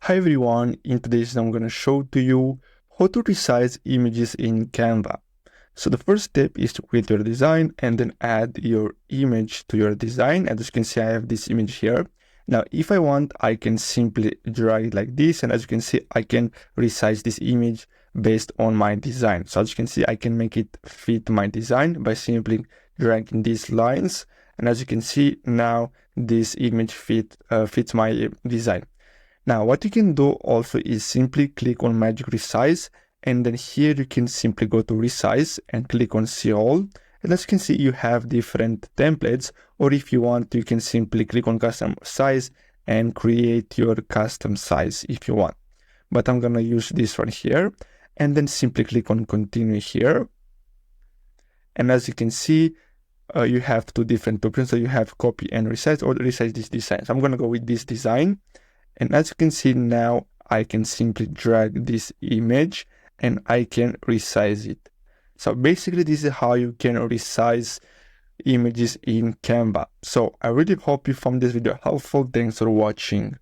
Hi everyone, in today's video I'm going to show to you how to resize images in Canva. So the first step is to create your design and then add your image to your design. As you can see, I have this image here. Now, if I want, I can simply drag it like this. And as you can see, I can resize this image based on my design. So as you can see, I can make it fit my design by simply dragging these lines. And as you can see, now this image fits my design. Now, what you can do also is simply click on Magic Resize, and then here you can simply go to Resize and click on See All. And as you can see, you have different templates, or if you want, you can simply click on Custom Size and create your custom size if you want. But I'm gonna use this one here, and then simply click on Continue here. And as you can see, you have two different options. So you have Copy and Resize, or Resize this design. So I'm gonna go with this design. And as you can see now, I can simply drag this image and I can resize it. So basically, this is how you can resize images in Canva. So I really hope you found this video helpful. Thanks for watching.